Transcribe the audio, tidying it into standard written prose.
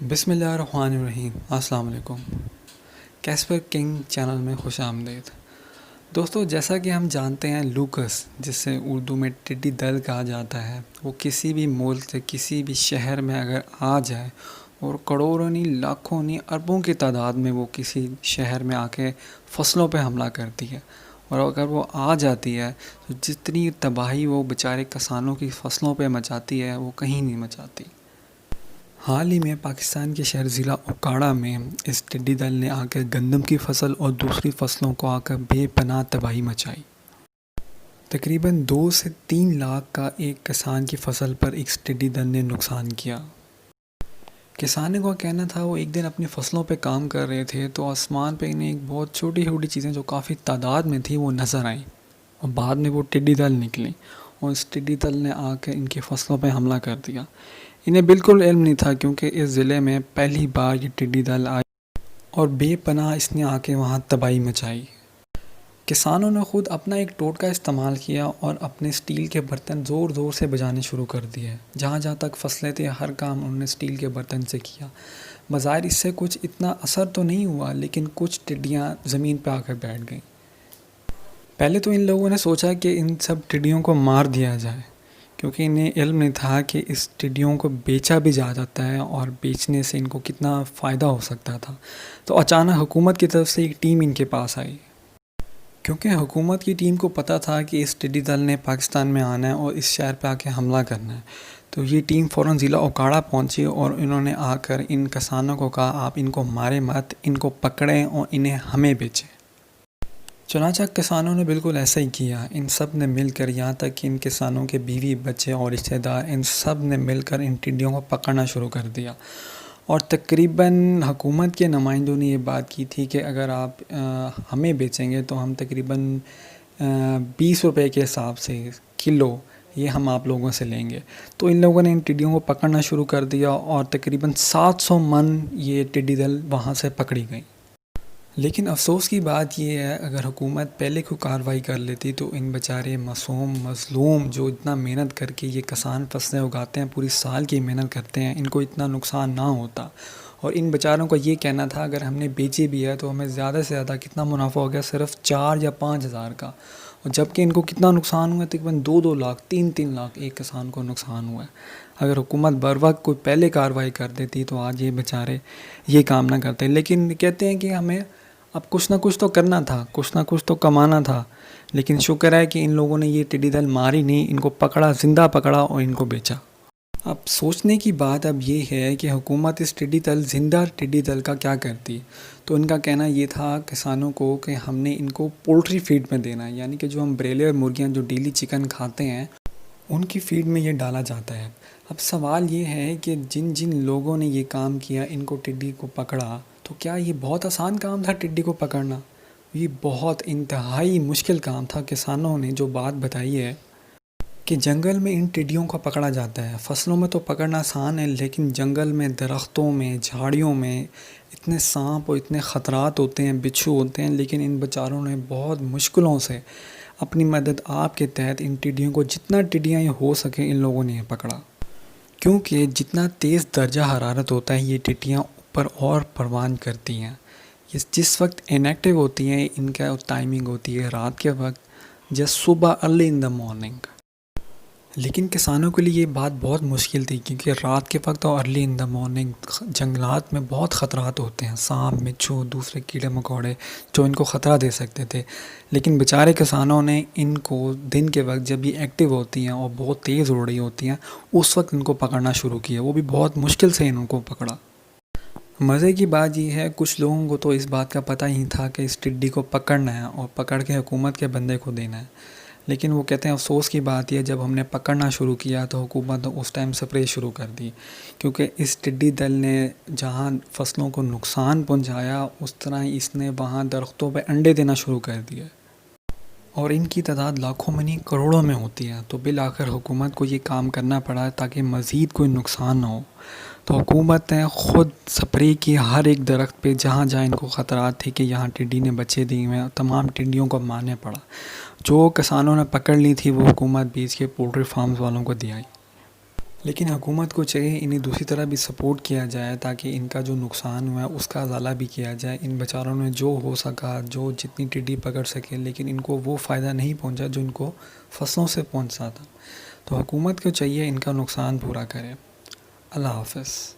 بسم اللہ الرحمن الرحیم۔ السلام علیکم۔ کیسپر کنگ چینل میں خوش آمدید دوستو۔ جیسا کہ ہم جانتے ہیں لوکس، جس سے اردو میں ٹڈی دل کہا جاتا ہے، وہ کسی بھی ملک سے کسی بھی شہر میں اگر آ جائے اور کروڑوں نہیں لاکھوں نہیں اربوں کی تعداد میں وہ کسی شہر میں آ کے فصلوں پہ حملہ کرتی ہے، اور اگر وہ آ جاتی ہے تو جتنی تباہی وہ بیچارے کسانوں کی فصلوں پہ مچاتی ہے وہ کہیں نہیں مچاتی۔ حال ہی میں پاکستان کے شہر ضلع اوکاڑا میں اس ٹڈی دل نے آ کر گندم کی فصل اور دوسری فصلوں کو آ کر بے پناہ تباہی مچائی۔ تقریباً 2 سے 3 لاکھ کا ایک کسان کی فصل پر اس ٹڈی دل نے نقصان کیا۔ کسانوں کا کہنا تھا وہ ایک دن اپنی فصلوں پہ کام کر رہے تھے تو آسمان پہ انہیں ایک بہت چھوٹی چھوٹی چیزیں جو کافی تعداد میں تھی وہ نظر آئیں، اور بعد میں وہ ٹڈی دل نکلی اور اس ٹڈی دل نے آ کر ان کی فصلوں پہ حملہ کر دیا۔ انہیں بالکل علم نہیں تھا، کیونکہ اس ضلع میں پہلی بار یہ ٹڈی دل آئی اور بے پناہ اس نے آ کے وہاں تباہی مچائی۔ کسانوں نے خود اپنا ایک ٹوٹکا استعمال کیا اور اپنے سٹیل کے برتن زور زور سے بجانے شروع کر دیے۔ جہاں جہاں تک فصلیں تھیں ہر کام انہوں نے سٹیل کے برتن سے کیا۔ بظاہر اس سے کچھ اتنا اثر تو نہیں ہوا، لیکن کچھ ٹڈیاں زمین پہ آ کر بیٹھ گئیں۔ پہلے تو ان لوگوں نے سوچا کہ ان سب ٹڈیوں کو مار دیا جائے، کیونکہ انہیں علم نہیں تھا کہ اس ٹڈیوں کو بیچا بھی جا جاتا ہے اور بیچنے سے ان کو کتنا فائدہ ہو سکتا تھا۔ تو اچانک حکومت کی طرف سے ایک ٹیم ان کے پاس آئی، کیونکہ حکومت کی ٹیم کو پتہ تھا کہ اس ٹڈی دل نے پاکستان میں آنا ہے اور اس شہر پہ آ کے حملہ کرنا ہے۔ تو یہ ٹیم فوراً ضلع اوکاڑا پہنچی اور انہوں نے آ کر ان کسانوں کو کہا آپ ان کو مارے مت، ان کو پکڑیں اور انہیں ہمیں بیچیں۔ چنانچہ کسانوں نے بالکل ایسا ہی کیا۔ ان سب نے مل کر، یہاں تک کہ ان کسانوں کے بیوی بچے اور رشتہ دار، ان سب نے مل کر ان ٹڈیوں کو پکڑنا شروع کر دیا۔ اور تقریباً حکومت کے نمائندوں نے یہ بات کی تھی کہ اگر آپ ہمیں بیچیں گے تو ہم تقریباً 20 روپے کے حساب سے کلو یہ ہم آپ لوگوں سے لیں گے۔ تو ان لوگوں نے ان ٹڈیوں کو پکڑنا شروع کر دیا اور تقریباً 700 من یہ ٹڈی دل وہاں سے پکڑی گئی۔ لیکن افسوس کی بات یہ ہے، اگر حکومت پہلے کوئی کارروائی کر لیتی تو ان بیچارے معصوم مظلوم جو اتنا محنت کر کے یہ کسان فصلیں اگاتے ہیں، پوری سال کی محنت کرتے ہیں، ان کو اتنا نقصان نہ ہوتا۔ اور ان بیچاروں کا یہ کہنا تھا اگر ہم نے بیچی بھی ہے تو ہمیں زیادہ سے زیادہ کتنا منافع ہو گیا، صرف 4 یا 5 ہزار کا، اور جبکہ ان کو کتنا نقصان ہوا ہے، تقریباً 2 لاکھ 3 لاکھ ایک کسان کو نقصان ہوا ہے۔ اگر حکومت بر وقت کوئی پہلے کارروائی کر دیتی تو آج یہ بیچارے یہ کام نہ کرتے۔ لیکن کہتے ہیں کہ ہمیں اب کچھ نہ کچھ تو کرنا تھا، کچھ نہ کچھ تو کمانا تھا، لیکن شکر ہے کہ ان لوگوں نے یہ ٹڈی دل ماری نہیں، ان کو پکڑا، زندہ پکڑا اور ان کو بیچا۔ اب سوچنے کی بات اب یہ ہے کہ حکومت اس ٹڈی دل، زندہ ٹڈی دل کا کیا کرتی؟ تو ان کا کہنا یہ تھا کسانوں کو کہ ہم نے ان کو پولٹری فیڈ میں دینا ہے، یعنی کہ جو ہم بریلر مرغیاں جو ڈیلی چکن کھاتے ہیں ان کی فیڈ میں یہ ڈالا جاتا ہے۔ اب سوال یہ ہے کہ جن جن لوگوں نے یہ کام کیا، ان کو ٹڈی کو پکڑا، تو کیا یہ بہت آسان کام تھا ٹڈی کو پکڑنا؟ یہ بہت انتہائی مشکل کام تھا۔ کسانوں نے جو بات بتائی ہے کہ جنگل میں ان ٹڈیوں کو پکڑا جاتا ہے، فصلوں میں تو پکڑنا آسان ہے، لیکن جنگل میں، درختوں میں، جھاڑیوں میں اتنے سانپ اور اتنے خطرات ہوتے ہیں، بچھو ہوتے ہیں، لیکن ان بیچاروں نے بہت مشکلوں سے اپنی مدد آپ کے تحت ان ٹڈیوں کو، جتنا ٹڈیاں یہ ہو سکیں، ان لوگوں نے پکڑا۔ کیونکہ جتنا تیز درجہ حرارت ہوتا ہے یہ ٹڈیاں اوپر اور پروان کرتی ہیں۔ یہ جس وقت انیکٹیو ہوتی ہیں ان کا ٹائمنگ ہوتی ہے رات کے وقت، جس صبح ارلی ان دا مارننگ۔ لیکن کسانوں کے لیے یہ بات بہت مشکل تھی، کیونکہ رات کے وقت اور ارلی ان دا مارننگ جنگلات میں بہت خطرات ہوتے ہیں، سانپ، بچھو، دوسرے کیڑے مکوڑے جو ان کو خطرہ دے سکتے تھے۔ لیکن بیچارے کسانوں نے ان کو دن کے وقت جب یہ ایکٹیو ہوتی ہیں اور بہت تیز اڑ رہی ہوتی ہیں اس وقت ان کو پکڑنا شروع کیا، وہ بھی بہت مشکل سے ان کو پکڑا۔ مزے کی بات یہ ہے کچھ لوگوں کو تو اس بات کا پتہ ہی تھا کہ اس ٹڈی کو پکڑنا ہے اور پکڑ کے حکومت کے بندے کو دینا ہے، لیکن وہ کہتے ہیں افسوس کی بات یہ جب ہم نے پکڑنا شروع کیا تو حکومت نے اس ٹائم سپرے شروع کر دی، کیونکہ اس ٹڈی دل نے جہاں فصلوں کو نقصان پہنچایا اس طرح اس نے وہاں درختوں پہ انڈے دینا شروع کر دیا، اور ان کی تعداد لاکھوں میں نہیں کروڑوں میں ہوتی ہے۔ تو بالآخر حکومت کو یہ کام کرنا پڑا تاکہ مزید کوئی نقصان نہ ہو۔ تو حکومت نے خود سپرے کی ہر ایک درخت پہ جہاں جہاں ان کو خطرات تھے کہ یہاں ٹڈی نے بچے دیے ہوئے ہیں، تمام ٹڈیوں کو مارنے پڑا۔ جو کسانوں نے پکڑ لی تھی وہ حکومت بیچ کے پولٹری فارمز والوں کو دے آئی۔ لیکن حکومت کو چاہیے انہیں دوسری طرح بھی سپورٹ کیا جائے تاکہ ان کا جو نقصان ہوا ہے اس کا ازالہ بھی کیا جائے. ان بیچاروں نے جو ہو سکا، جو جتنی ٹڈی پکڑ سکے، لیکن ان کو وہ فائدہ نہیں پہنچا جو ان کو فصلوں سے پہنچا تھا. تو حکومت کو چاہیے ان کا نقصان پورا کرے. اللہ حافظ.